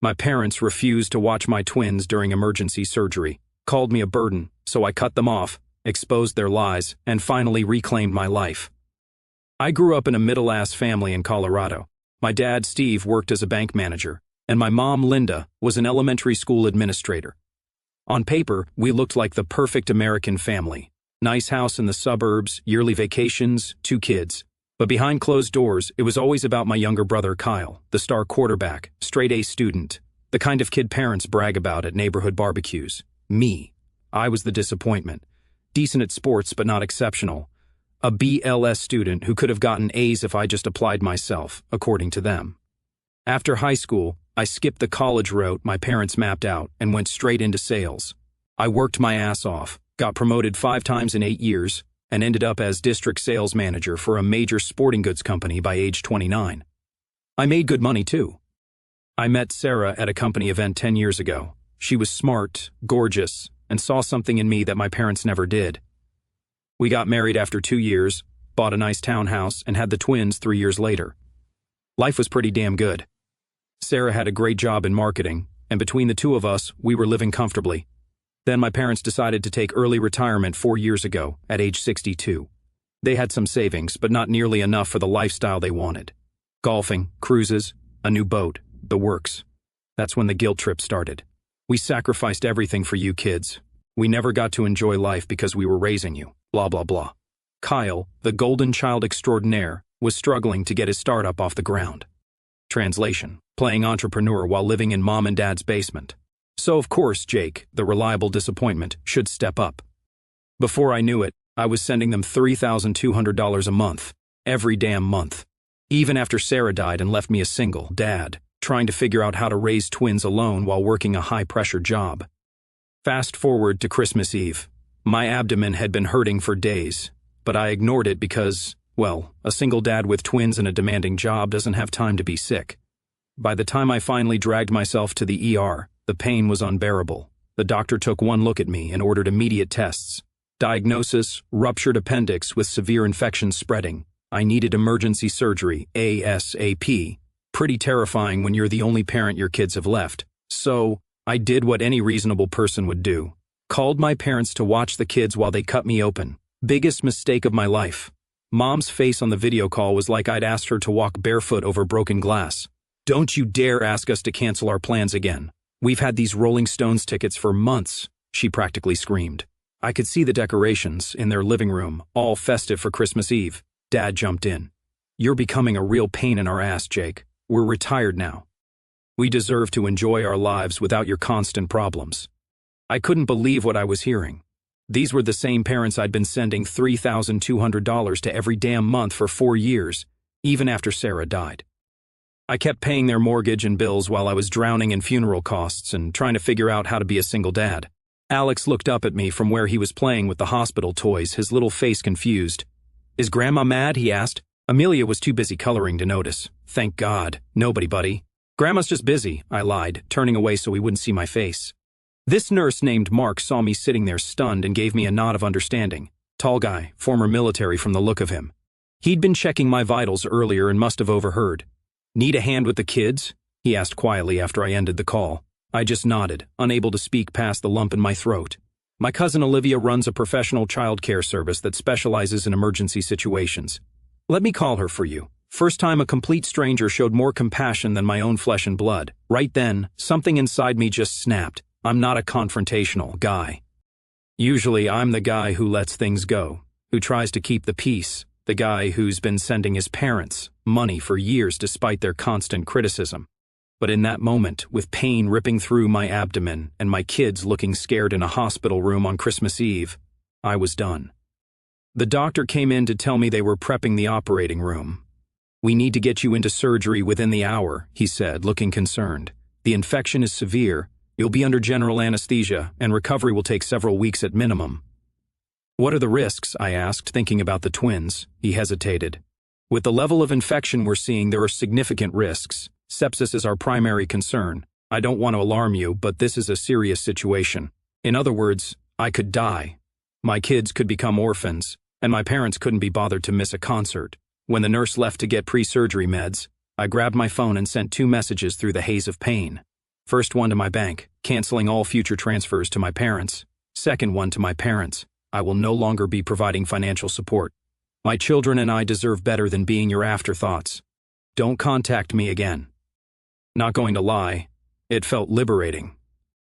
My parents refused to watch my twins during emergency surgery, called me a burden, so I cut them off, exposed their lies, and finally reclaimed my life. I grew up in a middle-class family in Colorado. My dad, Steve, worked as a bank manager, and my mom, Linda, was an elementary school administrator. On paper, we looked like the perfect American family. Nice house in the suburbs, yearly vacations, 2 kids. But behind closed doors, it was always about my younger brother, Kyle, the star quarterback, straight-A student, the kind of kid parents brag about at neighborhood barbecues. Me. I was the disappointment. Decent at sports, but not exceptional. A BLS student who could have gotten A's if I just applied myself, according to them. After high school, I skipped the college route my parents mapped out and went straight into sales. I worked my ass off, got promoted 5 times in 8 years, and ended up as district sales manager for a major sporting goods company by age 29. I made good money too. I met Sarah at a company event 10 years ago. She was smart, gorgeous, and saw something in me that my parents never did. We got married after 2 years, bought a nice townhouse, and had the twins 3 years later. Life was pretty damn good. Sarah had a great job in marketing, and between the 2 of us, we were living comfortably. Then my parents decided to take early retirement 4 years ago, at age 62. They had some savings, but not nearly enough for the lifestyle they wanted. Golfing, cruises, a new boat, the works. That's when the guilt trip started. We sacrificed everything for you kids. We never got to enjoy life because we were raising you, blah blah blah. Kyle, the golden child extraordinaire, was struggling to get his startup off the ground. Translation: playing entrepreneur while living in mom and dad's basement. So of course Jake, the reliable disappointment, should step up. Before I knew it, I was sending them $3,200 a month, every damn month. Even after Sarah died and left me a single dad, trying to figure out how to raise twins alone while working a high-pressure job. Fast forward to Christmas Eve. My abdomen had been hurting for days, but I ignored it because, well, a single dad with twins and a demanding job doesn't have time to be sick. By the time I finally dragged myself to the ER, the pain was unbearable. The doctor took one look at me and ordered immediate tests. Diagnosis: ruptured appendix with severe infection spreading. I needed emergency surgery, ASAP. Pretty terrifying when you're the only parent your kids have left. So, I did what any reasonable person would do. Called my parents to watch the kids while they cut me open. Biggest mistake of my life. Mom's face on the video call was like I'd asked her to walk barefoot over broken glass. "Don't you dare ask us to cancel our plans again. We've had these Rolling Stones tickets for months," she practically screamed. I could see the decorations in their living room, all festive for Christmas Eve. Dad jumped in. "You're becoming a real pain in our ass, Jake. We're retired now. We deserve to enjoy our lives without your constant problems." I couldn't believe what I was hearing. These were the same parents I'd been sending $3,200 to every damn month for 4 years, even after Sarah died. I kept paying their mortgage and bills while I was drowning in funeral costs and trying to figure out how to be a single dad. Alex looked up at me from where he was playing with the hospital toys, his little face confused. "Is Grandma mad?" he asked. Amelia was too busy coloring to notice. "Thank God. Nobody, buddy. Grandma's just busy," I lied, turning away so he wouldn't see my face. This nurse named Mark saw me sitting there stunned and gave me a nod of understanding. Tall guy, former military from the look of him. He'd been checking my vitals earlier and must have overheard. "Need a hand with the kids?" he asked quietly after I ended the call. I just nodded, unable to speak past the lump in my throat. My cousin Olivia runs a professional child care service that specializes in emergency situations. "Let me call her for you." First time a complete stranger showed more compassion than my own flesh and blood. Right then, something inside me just snapped. I'm not a confrontational guy. Usually I'm the guy who lets things go, who tries to keep the peace, the guy who's been sending his parents money for years despite their constant criticism. But in that moment, with pain ripping through my abdomen and my kids looking scared in a hospital room on Christmas Eve, I was done. The doctor came in to tell me they were prepping the operating room. "We need to get you into surgery within the hour," he said, looking concerned. "The infection is severe. You'll be under general anesthesia, and recovery will take several weeks at minimum." "What are the risks?" I asked, thinking about the twins. He hesitated. "With the level of infection we're seeing, there are significant risks. Sepsis is our primary concern. I don't want to alarm you, but this is a serious situation. In other words, I could die. My kids could become orphans, and my parents couldn't be bothered to miss a concert." When the nurse left to get pre-surgery meds, I grabbed my phone and sent 2 messages through the haze of pain. First one to my bank, canceling all future transfers to my parents. Second one to my parents. I will no longer be providing financial support. My children and I deserve better than being your afterthoughts. Don't contact me again. Not going to lie, it felt liberating.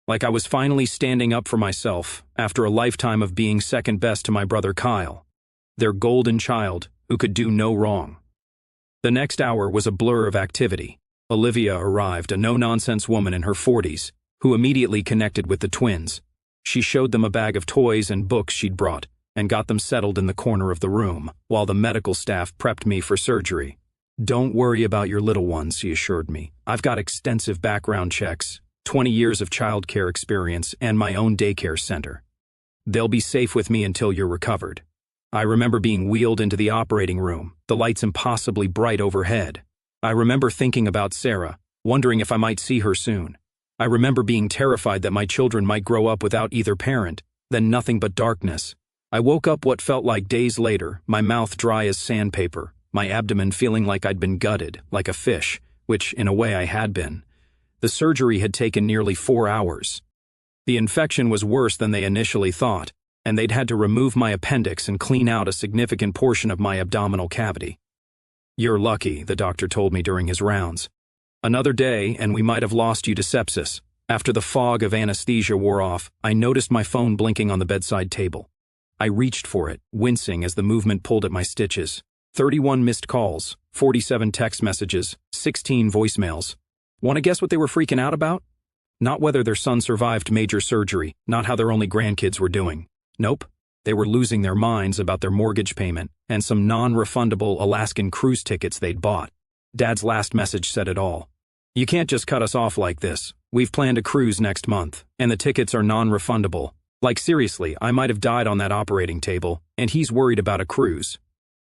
Like I was finally standing up for myself after a lifetime of being second best to my brother Kyle, their golden child who could do no wrong. The next hour was a blur of activity. Olivia arrived, a no-nonsense woman in her 40s, who immediately connected with the twins. She showed them a bag of toys and books she'd brought, and got them settled in the corner of the room, while the medical staff prepped me for surgery. "Don't worry about your little ones," she assured me. "I've got extensive background checks, 20 years of childcare experience, and my own daycare center. They'll be safe with me until you're recovered." I remember being wheeled into the operating room, the lights impossibly bright overhead. I remember thinking about Sarah, wondering if I might see her soon. I remember being terrified that my children might grow up without either parent, then nothing but darkness. I woke up what felt like days later, my mouth dry as sandpaper, my abdomen feeling like I'd been gutted, like a fish, which in a way I had been. The surgery had taken nearly 4 hours. The infection was worse than they initially thought, and they'd had to remove my appendix and clean out a significant portion of my abdominal cavity. "You're lucky," the doctor told me during his rounds. "Another day, and we might have lost you to sepsis." After the fog of anesthesia wore off, I noticed my phone blinking on the bedside table. I reached for it, wincing as the movement pulled at my stitches. 31 missed calls, 47 text messages, 16 voicemails. Want to guess what they were freaking out about? Not whether their son survived major surgery, not how their only grandkids were doing. Nope. They were losing their minds about their mortgage payment and some non-refundable Alaskan cruise tickets they'd bought. Dad's last message said it all. "You can't just cut us off like this. We've planned a cruise next month, and the tickets are non-refundable. Like seriously, I might have died on that operating table, and he's worried about a cruise."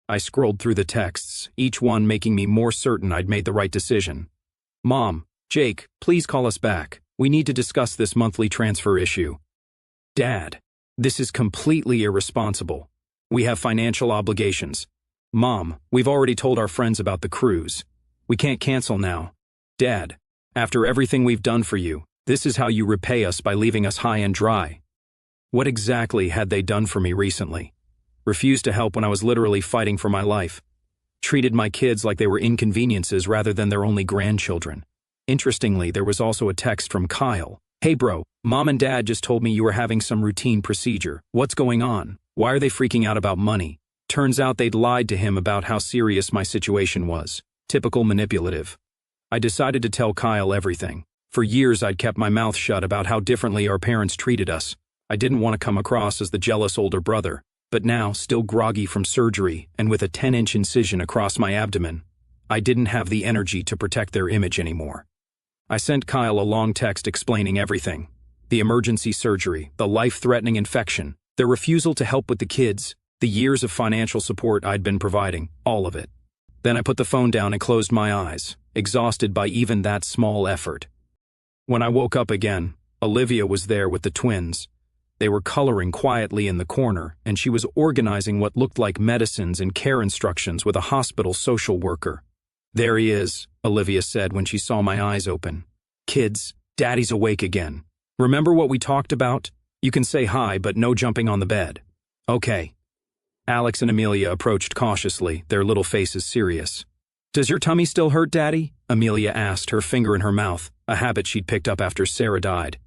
I scrolled through the texts, each one making me more certain I'd made the right decision. "Mom, Jake, please call us back. We need to discuss this monthly transfer issue." "Dad, this is completely irresponsible. We have financial obligations." "Mom, we've already told our friends about the cruise. We can't cancel now." "Dad, after everything we've done for you, this is how you repay us by leaving us high and dry." What exactly had they done for me recently? Refused to help when I was literally fighting for my life. Treated my kids like they were inconveniences rather than their only grandchildren. Interestingly, there was also a text from Kyle. "Hey bro, Mom and Dad just told me you were having some routine procedure. What's going on? Why are they freaking out about money?" Turns out they'd lied to him about how serious my situation was. Typical manipulative. I decided to tell Kyle everything. For years I'd kept my mouth shut about how differently our parents treated us. I didn't want to come across as the jealous older brother. But now, still groggy from surgery and with a 10-inch incision across my abdomen, I didn't have the energy to protect their image anymore. I sent Kyle a long text explaining everything. The emergency surgery, the life-threatening infection, their refusal to help with the kids, the years of financial support I'd been providing, all of it. Then I put the phone down and closed my eyes, exhausted by even that small effort. When I woke up again, Olivia was there with the twins. They were coloring quietly in the corner, and she was organizing what looked like medicines and care instructions with a hospital social worker. "There he is," Olivia said when she saw my eyes open. "Kids, Daddy's awake again. Remember what we talked about? You can say hi, but no jumping on the bed." "Okay." Alex and Amelia approached cautiously, their little faces serious. "Does your tummy still hurt, Daddy?" Amelia asked, her finger in her mouth, a habit she'd picked up after Sarah died.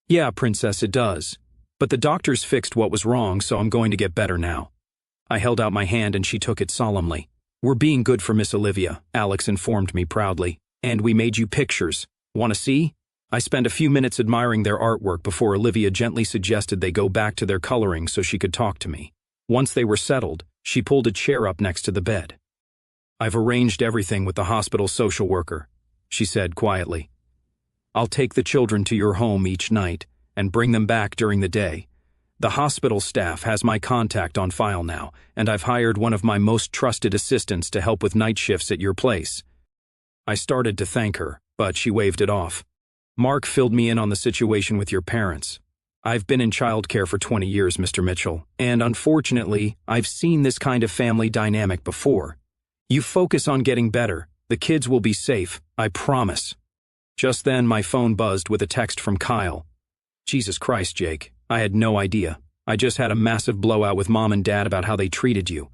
"Yeah, Princess, it does. But the doctors fixed what was wrong, so I'm going to get better now." I held out my hand and she took it solemnly. "We're being good for Miss Olivia," Alex informed me proudly. "And we made you pictures. Want to see?" I spent a few minutes admiring their artwork before Olivia gently suggested they go back to their coloring so she could talk to me. Once they were settled, she pulled a chair up next to the bed. "I've arranged everything with the hospital social worker," she said quietly. "I'll take the children to your home each night and bring them back during the day. The hospital staff has my contact on file now, and I've hired one of my most trusted assistants to help with night shifts at your place." I started to thank her, but she waved it off. "Mark filled me in on the situation with your parents. I've been in childcare for 20 years, Mr. Mitchell, and unfortunately, I've seen this kind of family dynamic before. You focus on getting better. The kids will be safe, I promise." Just then, my phone buzzed with a text from Kyle. Jesus Christ, Jake. I had no idea. I just had a massive blowout with Mom and Dad about how they treated you.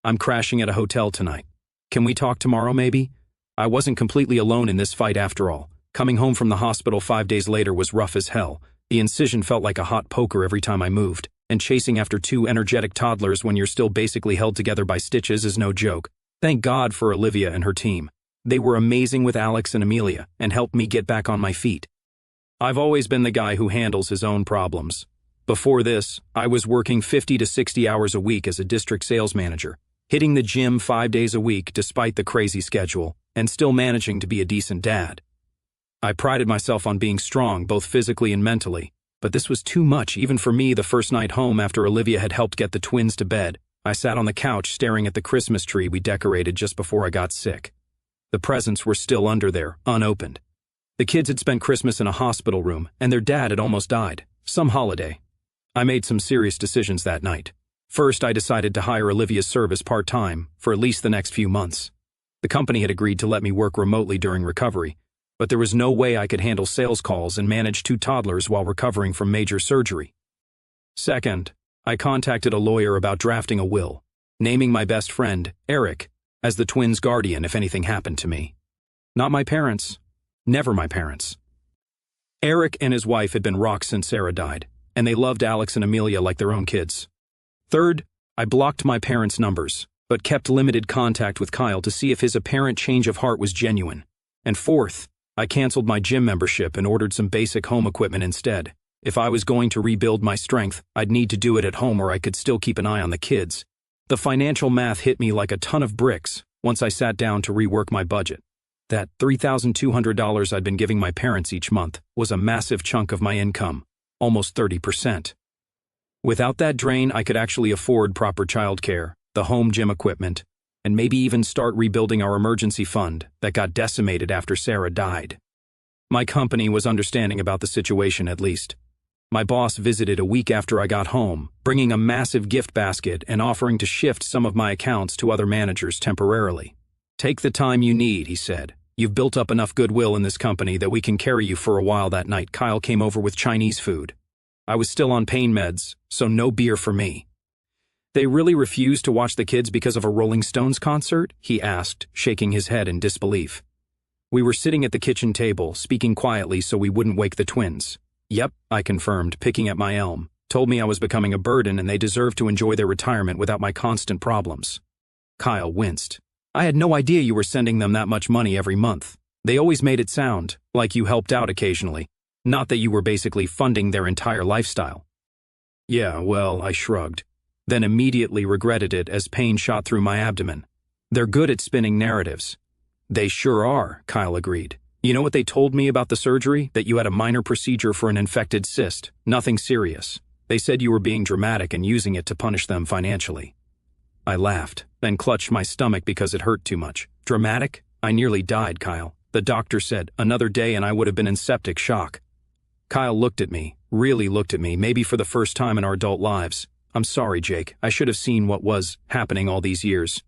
I'm crashing at a hotel tonight. Can we talk tomorrow, maybe? I wasn't completely alone in this fight after all. Coming home from the hospital 5 days later was rough as hell. The incision felt like a hot poker every time I moved, and chasing after two energetic toddlers when you're still basically held together by stitches is no joke. Thank God for Olivia and her team. They were amazing with Alex and Amelia and helped me get back on my feet. I've always been the guy who handles his own problems. Before this, I was working 50 to 60 hours a week as a district sales manager, hitting the gym 5 days a week despite the crazy schedule, and still managing to be a decent dad. I prided myself on being strong both physically and mentally, but this was too much even for me. The first night home after Olivia had helped get the twins to bed, I sat on the couch staring at the Christmas tree we decorated just before I got sick. The presents were still under there, unopened. The kids had spent Christmas in a hospital room, and their dad had almost died. Some holiday. I made some serious decisions that night. First, I decided to hire Olivia's service part-time for at least the next few months. The company had agreed to let me work remotely during recovery, but there was no way I could handle sales calls and manage 2 toddlers while recovering from major surgery. Second, I contacted a lawyer about drafting a will, naming my best friend, Eric, as the twins' guardian if anything happened to me. Not my parents. Never my parents. Eric and his wife had been rocks since Sarah died, and they loved Alex and Amelia like their own kids. Third, I blocked my parents' numbers, but kept limited contact with Kyle to see if his apparent change of heart was genuine. And fourth, I canceled my gym membership and ordered some basic home equipment instead. If I was going to rebuild my strength, I'd need to do it at home where I could still keep an eye on the kids. The financial math hit me like a ton of bricks once I sat down to rework my budget. That $3,200 I'd been giving my parents each month was a massive chunk of my income, almost 30%. Without that drain, I could actually afford proper childcare, the home gym equipment, and maybe even start rebuilding our emergency fund that got decimated after Sarah died. My company was understanding about the situation at least. My boss visited a week after I got home, bringing a massive gift basket and offering to shift some of my accounts to other managers temporarily. Take the time you need, he said. You've built up enough goodwill in this company that we can carry you for a while. That night, Kyle came over with Chinese food. I was still on pain meds, so no beer for me. They really refused to watch the kids because of a Rolling Stones concert? He asked, shaking his head in disbelief. We were sitting at the kitchen table, speaking quietly so we wouldn't wake the twins. Yep, I confirmed, picking at my elm. Told me I was becoming a burden and they deserved to enjoy their retirement without my constant problems. Kyle winced. I had no idea you were sending them that much money every month. They always made it sound like you helped out occasionally, not that you were basically funding their entire lifestyle. Yeah, well, I shrugged, then immediately regretted it as pain shot through my abdomen. They're good at spinning narratives. They sure are, Kyle agreed. You know what they told me about the surgery? That you had a minor procedure for an infected cyst. Nothing serious. They said you were being dramatic and using it to punish them financially. I laughed, then clutched my stomach because it hurt too much. Dramatic? I nearly died, Kyle. The doctor said another day and I would have been in septic shock. Kyle looked at me, really looked at me, maybe for the first time in our adult lives. I'm sorry, Jake. I should have seen what was happening all these years.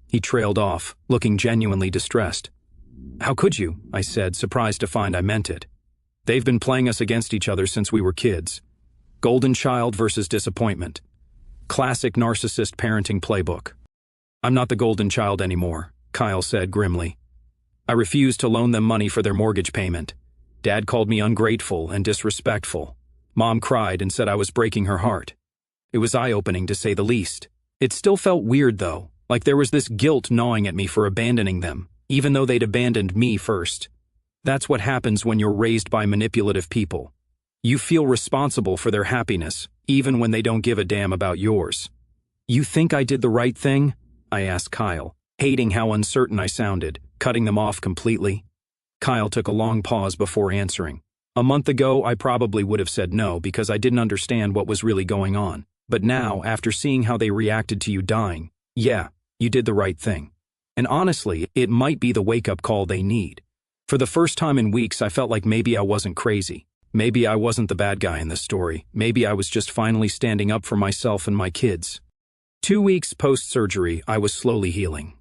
He trailed off, looking genuinely distressed. How could you? I said, surprised to find I meant it. They've been playing us against each other since we were kids. Golden child versus disappointment. Classic narcissist parenting playbook. I'm not the golden child anymore, Kyle said grimly. I refused to loan them money for their mortgage payment. Dad called me ungrateful and disrespectful. Mom cried and said I was breaking her heart. It was eye-opening to say the least. It still felt weird though, like there was this guilt gnawing at me for abandoning them, even though they'd abandoned me first. That's what happens when you're raised by manipulative people. You feel responsible for their happiness, even when they don't give a damn about yours. You think I did the right thing? I asked Kyle, hating how uncertain I sounded, cutting them off completely. Kyle took a long pause before answering. A month ago, I probably would have said no because I didn't understand what was really going on. But now, after seeing how they reacted to you dying, yeah, you did the right thing. And honestly, it might be the wake-up call they need. For the first time in weeks, I felt like maybe I wasn't crazy. Maybe I wasn't the bad guy in this story. Maybe I was just finally standing up for myself and my kids. 2 weeks post-surgery, I was slowly healing.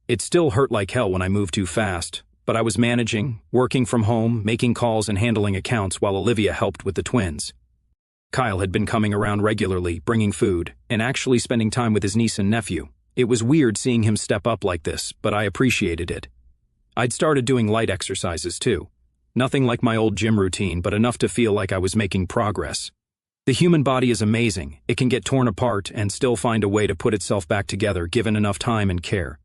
It still hurt like hell when I moved too fast, but I was managing, working from home, making calls and handling accounts while Olivia helped with the twins. Kyle had been coming around regularly, bringing food, and actually spending time with his niece and nephew. It was weird seeing him step up like this, but I appreciated it. I'd started doing light exercises too. Nothing like my old gym routine, but enough to feel like I was making progress. The human body is amazing. It can get torn apart and still find a way to put itself back together given enough time and care.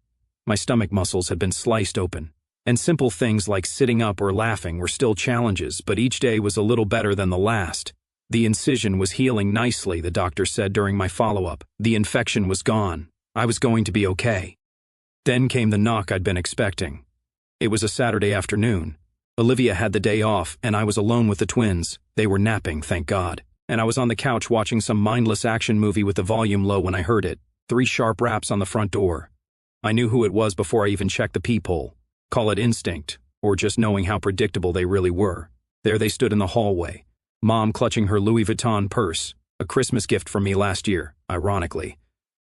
My stomach muscles had been sliced open, and simple things like sitting up or laughing were still challenges, but each day was a little better than the last. The incision was healing nicely, the doctor said during my follow-up. The infection was gone. I was going to be okay. Then came the knock I'd been expecting. It was a Saturday afternoon. Olivia had the day off, and I was alone with the twins. They were napping, thank God. And I was on the couch watching some mindless action movie with the volume low when I heard it. 3 sharp raps on the front door. I knew who it was before I even checked the peephole. Call it instinct, or just knowing how predictable they really were. There they stood in the hallway. Mom clutching her Louis Vuitton purse, a Christmas gift from me last year, ironically.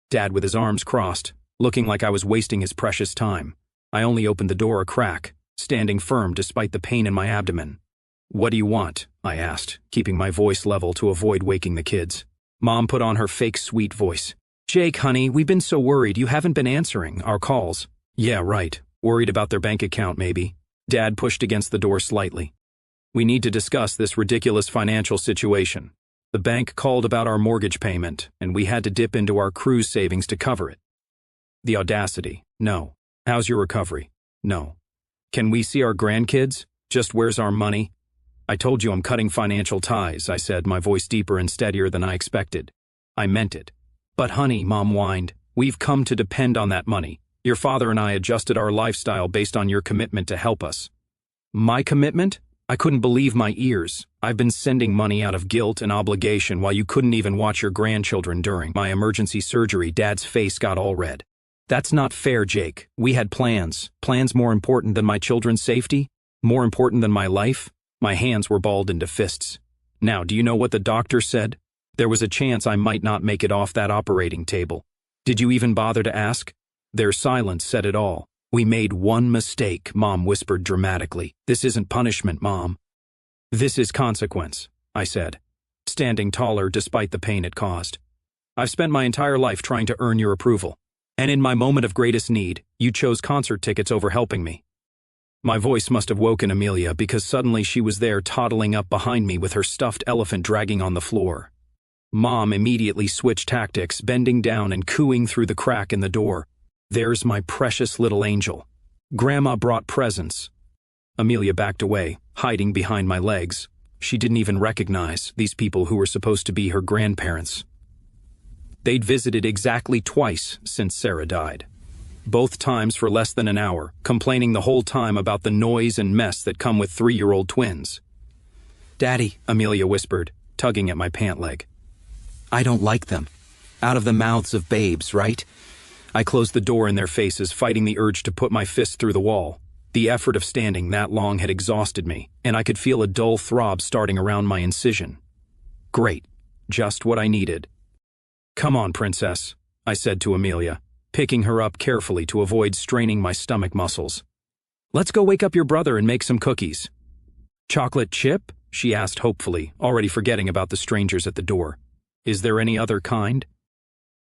Dad with his arms crossed, looking like I was wasting his precious time. I only opened the door a crack, standing firm despite the pain in my abdomen. "What do you want?" I asked, keeping my voice level to avoid waking the kids. Mom put on her fake sweet voice. "Jake, honey, we've been so worried you haven't been answering our calls." "Yeah, right. Worried about their bank account, maybe." Dad pushed against the door slightly. "We need to discuss this ridiculous financial situation. The bank called about our mortgage payment, and we had to dip into our cruise savings to cover it." The audacity. "No. How's your recovery?" "No. Can we see our grandkids? Just where's our money?" "I told you I'm cutting financial ties," I said, my voice deeper and steadier than I expected. I meant it. "But honey," Mom whined, "we've come to depend on that money. Your father and I adjusted our lifestyle based on your commitment to help us." "My commitment?" I couldn't believe my ears. "I've been sending money out of guilt and obligation while you couldn't even watch your grandchildren during my emergency surgery." Dad's face got all red. "That's not fair, Jake. We had plans. Plans more important than my children's safety? More important than my life?" My hands were balled into fists. "Now, do you know what the doctor said? There was a chance I might not make it off that operating table. Did you even bother to ask?" Their silence said it all. "We made one mistake," Mom whispered dramatically. "This isn't punishment, Mom. This is consequence," I said, standing taller despite the pain it caused. "I've spent my entire life trying to earn your approval. And in my moment of greatest need, you chose concert tickets over helping me." My voice must have woken Amelia because suddenly she was there toddling up behind me with her stuffed elephant dragging on the floor. Mom immediately switched tactics, bending down and cooing through the crack in the door. "There's my precious little angel. Grandma brought presents." Amelia backed away, hiding behind my legs. She didn't even recognize these people who were supposed to be her grandparents. They'd visited exactly twice since Sarah died. Both times for less than an hour, complaining the whole time about the noise and mess that come with 3-year-old twins. "Daddy," Amelia whispered, tugging at my pant leg. "I don't like them. Out of the mouths of babes, right?" I closed the door in their faces, fighting the urge to put my fist through the wall. The effort of standing that long had exhausted me, and I could feel a dull throb starting around my incision. Great. Just what I needed. "Come on, princess," I said to Amelia, picking her up carefully to avoid straining my stomach muscles. "Let's go wake up your brother and make some cookies." "Chocolate chip?" she asked hopefully, already forgetting about the strangers at the door. "Is there any other kind?"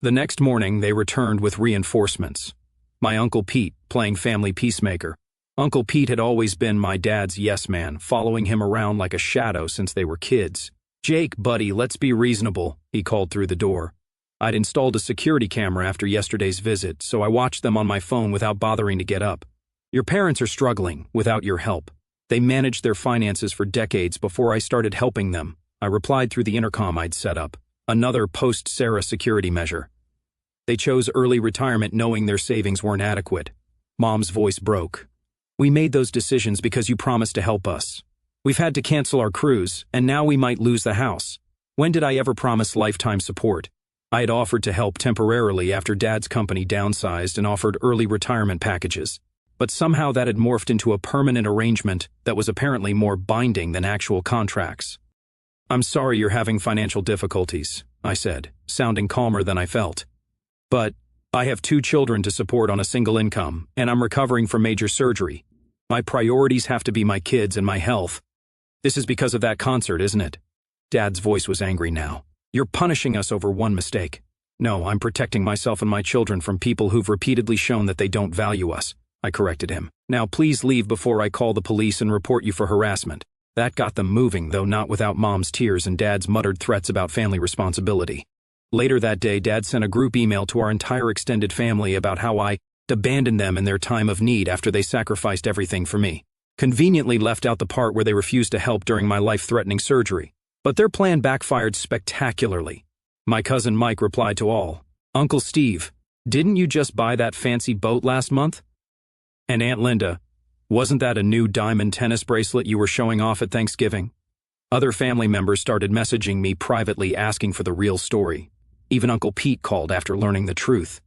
The next morning, they returned with reinforcements. My Uncle Pete, playing family peacemaker. Uncle Pete had always been my dad's yes man, following him around like a shadow since they were kids. "Jake, buddy, let's be reasonable," he called through the door. I'd installed a security camera after yesterday's visit, so I watched them on my phone without bothering to get up. "Your parents are struggling without your help. They managed their finances for decades before I started helping them," I replied through the intercom I'd set up. Another post-Sarah security measure. "They chose early retirement knowing their savings weren't adequate." Mom's voice broke. "We made those decisions because you promised to help us. We've had to cancel our cruise, and now we might lose the house. When did I ever promise lifetime support?" I had offered to help temporarily after Dad's company downsized and offered early retirement packages. But somehow that had morphed into a permanent arrangement that was apparently more binding than actual contracts. "I'm sorry you're having financial difficulties," I said, sounding calmer than I felt. "But I have 2 children to support on a single income, and I'm recovering from major surgery. My priorities have to be my kids and my health. This is because of that concert, isn't it? Dad's voice was angry now. You're punishing us over one mistake. No, I'm protecting myself and my children from people who've repeatedly shown that they don't value us, I corrected him. Now please leave before I call the police and report you for harassment. That got them moving, though not without Mom's tears and Dad's muttered threats about family responsibility. Later that day, Dad sent a group email to our entire extended family about how I abandoned them in their time of need after they sacrificed everything for me. Conveniently left out the part where they refused to help during my life-threatening surgery. But their plan backfired spectacularly. My cousin Mike replied to all, "Uncle Steve, didn't you just buy that fancy boat last month?" And Aunt Linda, "Wasn't that a new diamond tennis bracelet you were showing off at Thanksgiving?" Other family members started messaging me privately asking for the real story. Even Uncle Pete called after learning the truth.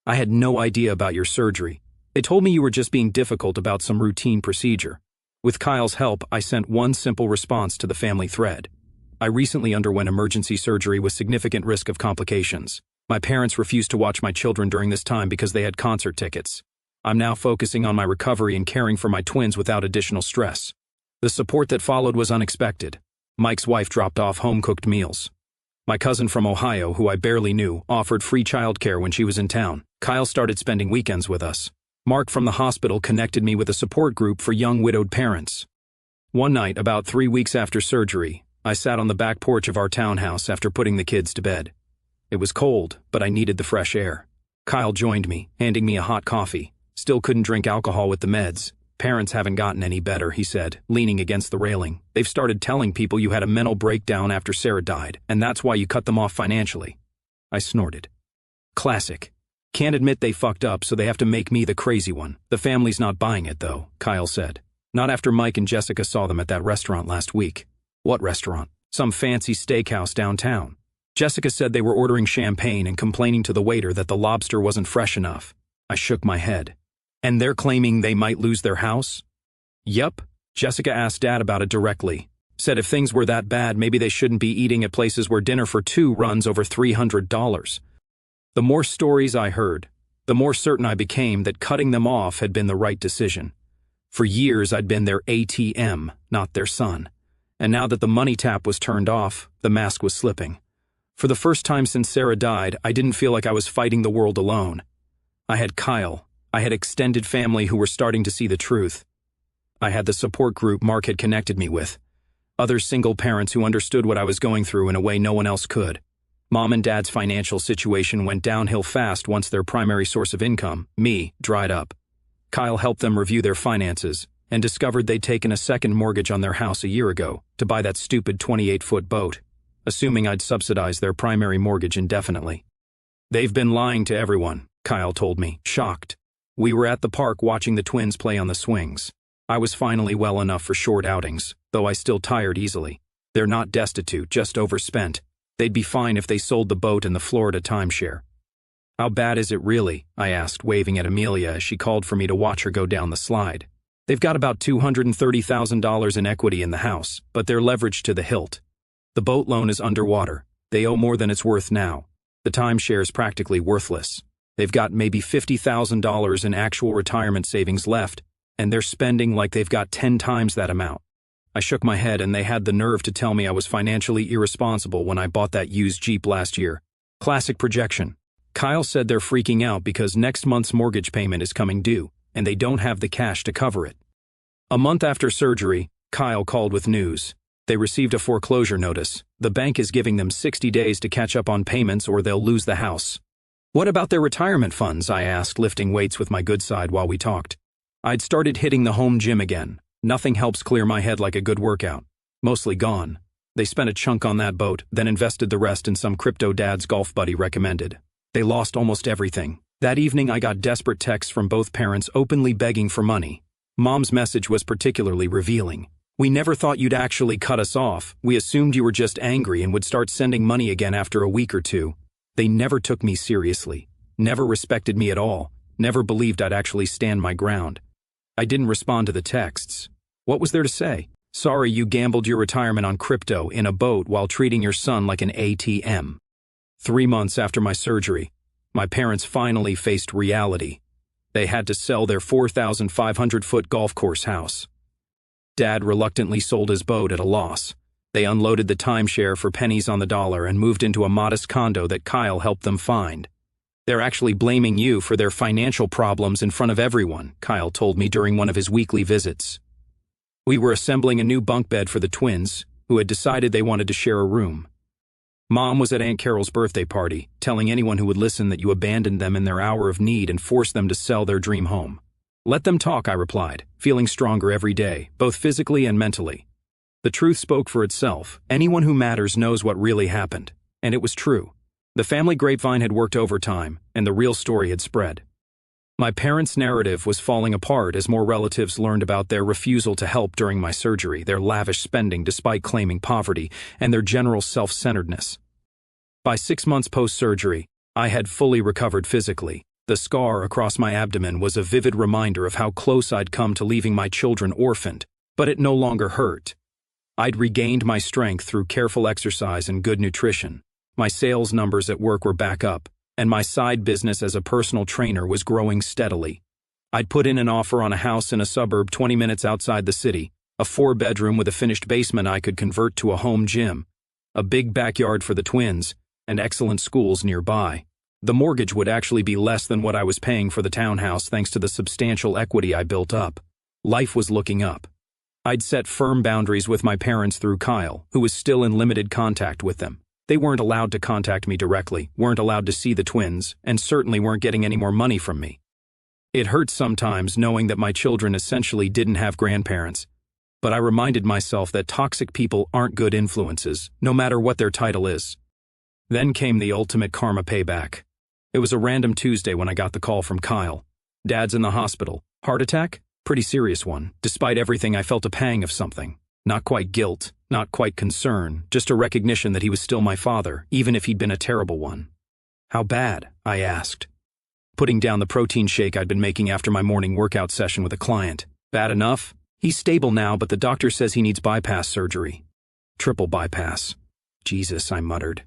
"I had no idea about your surgery. They told me you were just being difficult about some routine procedure." With Kyle's help, I sent one simple response to the family thread. I recently underwent emergency surgery with significant risk of complications. My parents refused to watch my children during this time because they had concert tickets. I'm now focusing on my recovery and caring for my twins without additional stress. The support that followed was unexpected. Mike's wife dropped off home-cooked meals. My cousin from Ohio, who I barely knew, offered free childcare when she was in town. Kyle started spending weekends with us. Mark from the hospital connected me with a support group for young widowed parents. One night, about 3 weeks after surgery, I sat on the back porch of our townhouse after putting the kids to bed. It was cold, but I needed the fresh air. Kyle joined me, handing me a hot coffee. Still couldn't drink alcohol with the meds. "Parents haven't gotten any better," he said, leaning against the railing. "They've started telling people you had a mental breakdown after Sarah died, and that's why you cut them off financially." I snorted. Classic. Can't admit they fucked up, so they have to make me the crazy one. The family's not buying it, though, Kyle said. Not after Mike and Jessica saw them at that restaurant last week. What restaurant? Some fancy steakhouse downtown. Jessica said they were ordering champagne and complaining to the waiter that the lobster wasn't fresh enough. I shook my head. And they're claiming they might lose their house? Yup. Jessica asked Dad about it directly. Said if things were that bad, maybe they shouldn't be eating at places where dinner for two runs over $300. The more stories I heard, the more certain I became that cutting them off had been the right decision. For years I'd been their ATM, not their son. And now that the money tap was turned off, the mask was slipping. For the first time since Sarah died, I didn't feel like I was fighting the world alone. I had Kyle. I had extended family who were starting to see the truth. I had the support group Mark had connected me with. Other single parents who understood what I was going through in a way no one else could. Mom and Dad's financial situation went downhill fast once their primary source of income, me, dried up. Kyle helped them review their finances and discovered they'd taken a second mortgage on their house a year ago to buy that stupid 28-foot boat, assuming I'd subsidize their primary mortgage indefinitely. "They've been lying to everyone," Kyle told me, shocked. We were at the park watching the twins play on the swings. I was finally well enough for short outings, though I still tired easily. They're not destitute, just overspent. They'd be fine if they sold the boat and the Florida timeshare. "How bad is it really?" I asked, waving at Amelia as she called for me to watch her go down the slide. "They've got about $230,000 in equity in the house, but they're leveraged to the hilt. The boat loan is underwater. They owe more than it's worth now. The timeshare is practically worthless. They've got maybe $50,000 in actual retirement savings left, and they're spending like they've got 10 times that amount." I shook my head and they had the nerve to tell me I was financially irresponsible when I bought that used Jeep last year. Classic projection. Kyle said they're freaking out because next month's mortgage payment is coming due, and they don't have the cash to cover it. A month after surgery, Kyle called with news. They received a foreclosure notice. The bank is giving them 60 days to catch up on payments or they'll lose the house. "What about their retirement funds?" I asked, lifting weights with my good side while we talked. I'd started hitting the home gym again. Nothing helps clear my head like a good workout. Mostly gone. They spent a chunk on that boat, then invested the rest in some crypto Dad's golf buddy recommended. They lost almost everything. That evening I got desperate texts from both parents openly begging for money. Mom's message was particularly revealing. "We never thought you'd actually cut us off. We assumed you were just angry and would start sending money again after a week or two." They never took me seriously, never respected me at all, never believed I'd actually stand my ground. I didn't respond to the texts. What was there to say? Sorry you gambled your retirement on crypto in a boat while treating your son like an ATM. 3 months after my surgery, my parents finally faced reality. They had to sell their 4,500-foot golf course house. Dad reluctantly sold his boat at a loss. They unloaded the timeshare for pennies on the dollar and moved into a modest condo that Kyle helped them find. "They're actually blaming you for their financial problems in front of everyone," Kyle told me during one of his weekly visits. We were assembling a new bunk bed for the twins, who had decided they wanted to share a room. Mom was at Aunt Carol's birthday party, telling anyone who would listen that you abandoned them in their hour of need and forced them to sell their dream home. "Let them talk," I replied, feeling stronger every day, both physically and mentally. The truth spoke for itself. Anyone who matters knows what really happened. And it was true. The family grapevine had worked overtime, and the real story had spread. My parents' narrative was falling apart as more relatives learned about their refusal to help during my surgery, their lavish spending despite claiming poverty, and their general self-centeredness. By 6 months post-surgery, I had fully recovered physically. The scar across my abdomen was a vivid reminder of how close I'd come to leaving my children orphaned, but it no longer hurt. I'd regained my strength through careful exercise and good nutrition. My sales numbers at work were back up, and my side business as a personal trainer was growing steadily. I'd put in an offer on a house in a suburb 20 minutes outside the city, a 4-bedroom with a finished basement I could convert to a home gym, a big backyard for the twins, and excellent schools nearby. The mortgage would actually be less than what I was paying for the townhouse thanks to the substantial equity I built up. Life was looking up. I'd set firm boundaries with my parents through Kyle, who was still in limited contact with them. They weren't allowed to contact me directly, weren't allowed to see the twins, and certainly weren't getting any more money from me. It hurt sometimes knowing that my children essentially didn't have grandparents, but I reminded myself that toxic people aren't good influences, no matter what their title is. Then came the ultimate karma payback. It was a random Tuesday when I got the call from Kyle. "Dad's in the hospital. Heart attack? Pretty serious one." Despite everything, I felt a pang of something. Not quite guilt, not quite concern, just a recognition that he was still my father, even if he'd been a terrible one. "How bad?" I asked, putting down the protein shake I'd been making after my morning workout session with a client. "Bad enough? He's stable now, but the doctor says he needs bypass surgery." "Triple bypass." "Jesus," I muttered.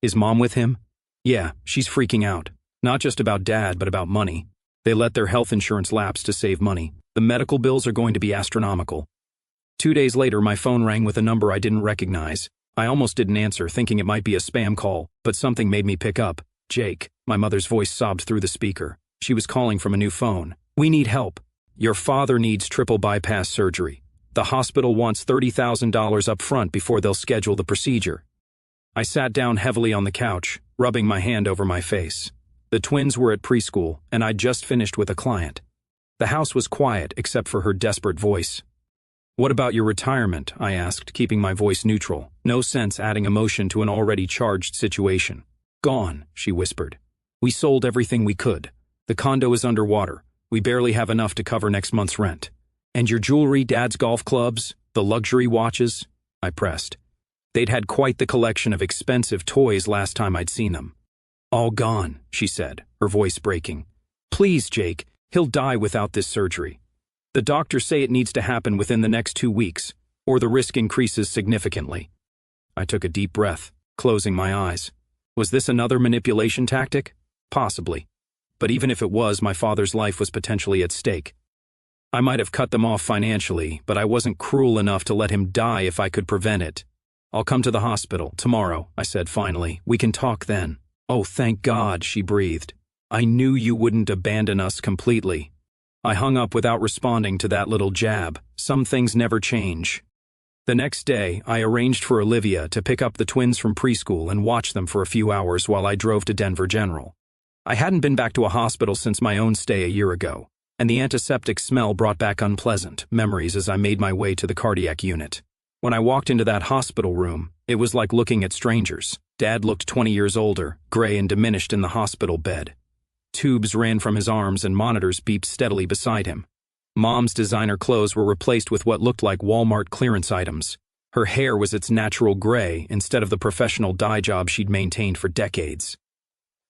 "Is Mom with him?" "Yeah, she's freaking out. Not just about Dad, but about money. They let their health insurance lapse to save money. The medical bills are going to be astronomical." 2 days later, my phone rang with a number I didn't recognize. I almost didn't answer, thinking it might be a spam call, but something made me pick up. "Jake," my mother's voice sobbed through the speaker. She was calling from a new phone. "We need help. Your father needs triple bypass surgery. The hospital wants $30,000 up front before they'll schedule the procedure." I sat down heavily on the couch, rubbing my hand over my face. The twins were at preschool, and I'd just finished with a client. The house was quiet except for her desperate voice. "What about your retirement?" I asked, keeping my voice neutral. No sense adding emotion to an already charged situation. "Gone," she whispered. "We sold everything we could. The condo is underwater. We barely have enough to cover next month's rent." "And your jewelry, Dad's golf clubs, the luxury watches?" I pressed. They'd had quite the collection of expensive toys last time I'd seen them. "All gone," she said, her voice breaking. "Please, Jake, he'll die without this surgery. The doctors say it needs to happen within the next 2 weeks, or the risk increases significantly." I took a deep breath, closing my eyes. Was this another manipulation tactic? Possibly. But even if it was, my father's life was potentially at stake. I might have cut them off financially, but I wasn't cruel enough to let him die if I could prevent it. "I'll come to the hospital tomorrow," I said finally. "We can talk then." "Oh, thank God," she breathed. "I knew you wouldn't abandon us completely." I hung up without responding to that little jab. Some things never change. The next day, I arranged for Olivia to pick up the twins from preschool and watch them for a few hours while I drove to Denver General. I hadn't been back to a hospital since my own stay a year ago, and the antiseptic smell brought back unpleasant memories as I made my way to the cardiac unit. When I walked into that hospital room, it was like looking at strangers. Dad looked 20 years older, gray and diminished in the hospital bed. Tubes ran from his arms and monitors beeped steadily beside him. Mom's designer clothes were replaced with what looked like Walmart clearance items. Her hair was its natural gray instead of the professional dye job she'd maintained for decades.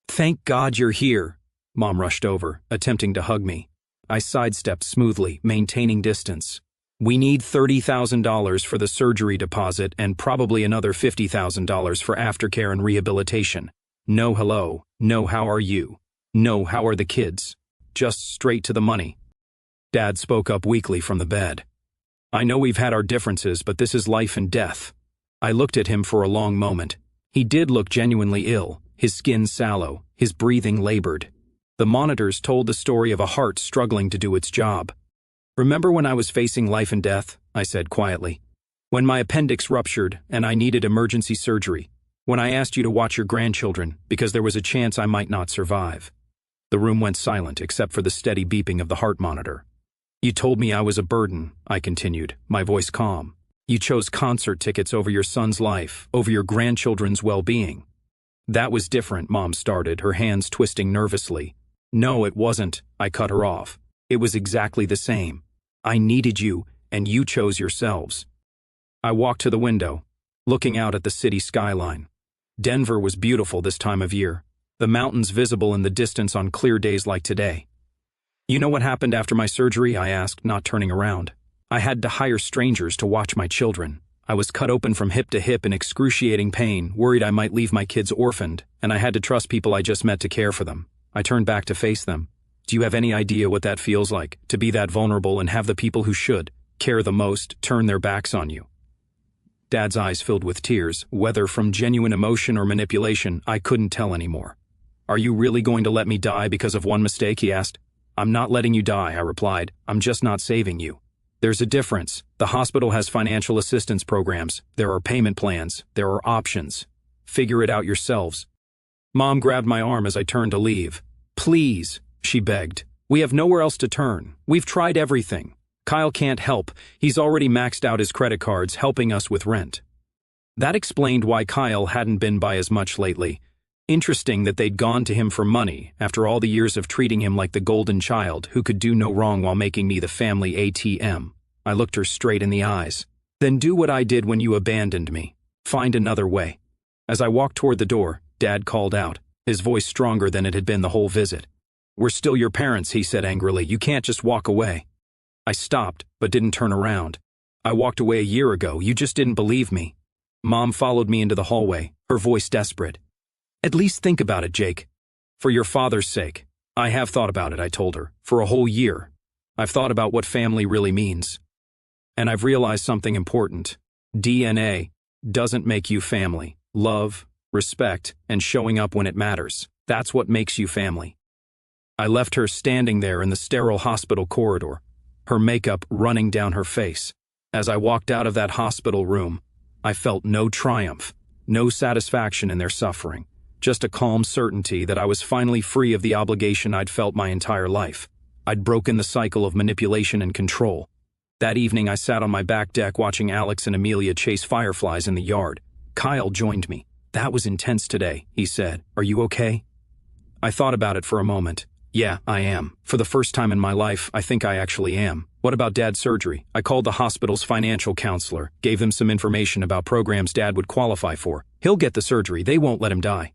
"Thank God you're here." Mom rushed over, attempting to hug me. I sidestepped smoothly, maintaining distance. "We need $30,000 for the surgery deposit and probably another $50,000 for aftercare and rehabilitation. No hello, no how are you, no how are the kids." just straight to the money. Dad spoke up weakly from the bed. I know we've had our differences, but this is life and death. I looked at him for a long moment. He did look genuinely ill, his skin sallow, his breathing labored. The monitors told the story of a heart struggling to do its job. Remember when I was facing life and death? I said quietly. When my appendix ruptured and I needed emergency surgery. When I asked you to watch your grandchildren because there was a chance I might not survive. The room went silent except for the steady beeping of the heart monitor. You told me I was a burden, I continued, my voice calm. You chose concert tickets over your son's life, over your grandchildren's well-being. That was different, Mom started, her hands twisting nervously. No, it wasn't, I cut her off. It was exactly the same. I needed you, and you chose yourselves. I walked to the window, looking out at the city skyline. Denver was beautiful this time of year, the mountains visible in the distance on clear days like today. You know what happened after my surgery? I asked, not turning around. I had to hire strangers to watch my children. I was cut open from hip to hip in excruciating pain, worried I might leave my kids orphaned, and I had to trust people I just met to care for them. I turned back to face them. Do you have any idea what that feels like, to be that vulnerable and have the people who should care the most turn their backs on you? Dad's eyes filled with tears, whether from genuine emotion or manipulation, I couldn't tell anymore. Are you really going to let me die because of one mistake? He asked. I'm not letting you die, I replied. I'm just not saving you. There's a difference. The hospital has financial assistance programs. There are payment plans. There are options. Figure it out yourselves. Mom grabbed my arm as I turned to leave. Please, she begged. We have nowhere else to turn. We've tried everything. Kyle can't help. He's already maxed out his credit cards, helping us with rent. That explained why Kyle hadn't been by as much lately. Interesting that they'd gone to him for money, after all the years of treating him like the golden child who could do no wrong while making me the family ATM. I looked her straight in the eyes. Then do what I did when you abandoned me. Find another way. As I walked toward the door, Dad called out, his voice stronger than it had been the whole visit. We're still your parents, he said angrily. You can't just walk away. I stopped, but didn't turn around. I walked away a year ago. You just didn't believe me. Mom followed me into the hallway, her voice desperate. At least think about it, Jake. For your father's sake. I have thought about it, I told her, for a whole year. I've thought about what family really means. And I've realized something important. DNA doesn't make you family. Love, respect, and showing up when it matters. That's what makes you family. I left her standing there in the sterile hospital corridor, her makeup running down her face. As I walked out of that hospital room, I felt no triumph, no satisfaction in their suffering, just a calm certainty that I was finally free of the obligation I'd felt my entire life. I'd broken the cycle of manipulation and control. That evening I sat on my back deck watching Alex and Amelia chase fireflies in the yard. Kyle joined me. That was intense today, he said. Are you okay? I thought about it for a moment. Yeah, I am. For the first time in my life, I think I actually am. What about Dad's surgery? I called the hospital's financial counselor, gave them some information about programs Dad would qualify for. He'll get the surgery. They won't let him die.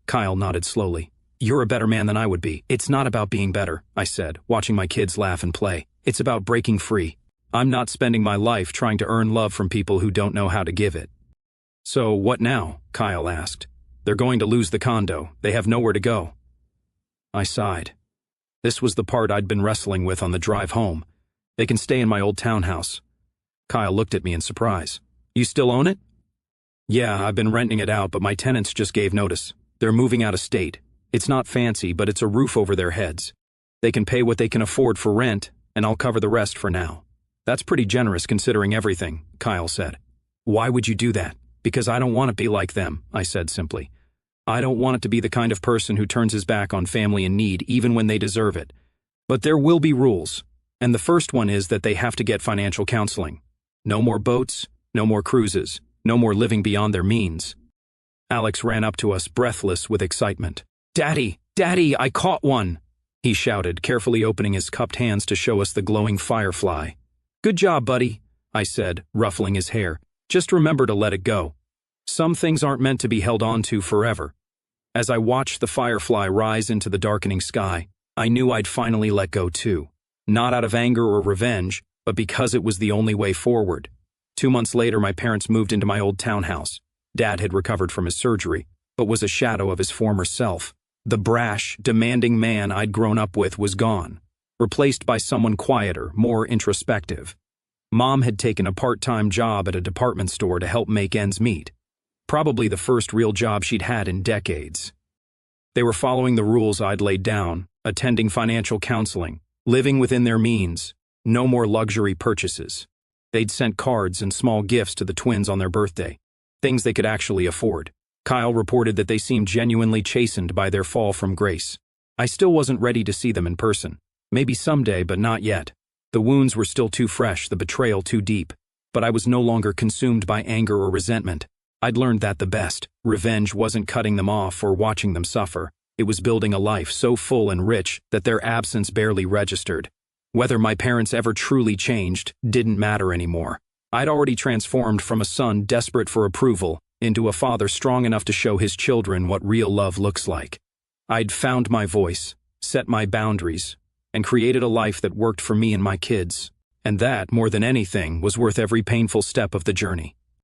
Kyle nodded slowly. You're a better man than I would be. It's not about being better, I said, watching my kids laugh and play. It's about breaking free. I'm not spending my life trying to earn love from people who don't know how to give it. So what now? Kyle asked. They're going to lose the condo. They have nowhere to go. I sighed. This was the part I'd been wrestling with on the drive home. They can stay in my old townhouse. Kyle looked at me in surprise. You still own it? Yeah, I've been renting it out, but my tenants just gave notice. They're moving out of state. It's not fancy, but it's a roof over their heads. They can pay what they can afford for rent, and I'll cover the rest for now. That's pretty generous considering everything, Kyle said. Why would you do that? Because I don't want to be like them, I said simply. I don't want it to be the kind of person who turns his back on family in need even when they deserve it. But there will be rules, and the first one is that they have to get financial counseling. No more boats, no more cruises, no more living beyond their means. Alex ran up to us, breathless with excitement. Daddy, Daddy, I caught one, he shouted, carefully opening his cupped hands to show us the glowing firefly. Good job, buddy, I said, ruffling his hair. Just remember to let it go. Some things aren't meant to be held on to forever. As I watched the firefly rise into the darkening sky, I knew I'd finally let go too. Not out of anger or revenge, but because it was the only way forward. 2 months later, my parents moved into my old townhouse. Dad had recovered from his surgery, but was a shadow of his former self. The brash, demanding man I'd grown up with was gone, replaced by someone quieter, more introspective. Mom had taken a part-time job at a department store to help make ends meet. Probably the first real job she'd had in decades. They were following the rules I'd laid down, attending financial counseling, living within their means, no more luxury purchases. They'd sent cards and small gifts to the twins on their birthday, things they could actually afford. Kyle reported that they seemed genuinely chastened by their fall from grace. I still wasn't ready to see them in person. Maybe someday, but not yet. The wounds were still too fresh, the betrayal too deep. But I was no longer consumed by anger or resentment. I'd learned that the best. Revenge wasn't cutting them off or watching them suffer. It was building a life so full and rich that their absence barely registered. Whether my parents ever truly changed didn't matter anymore. I'd already transformed from a son desperate for approval into a father strong enough to show his children what real love looks like. I'd found my voice, set my boundaries, and created a life that worked for me and my kids. And that, more than anything, was worth every painful step of the journey.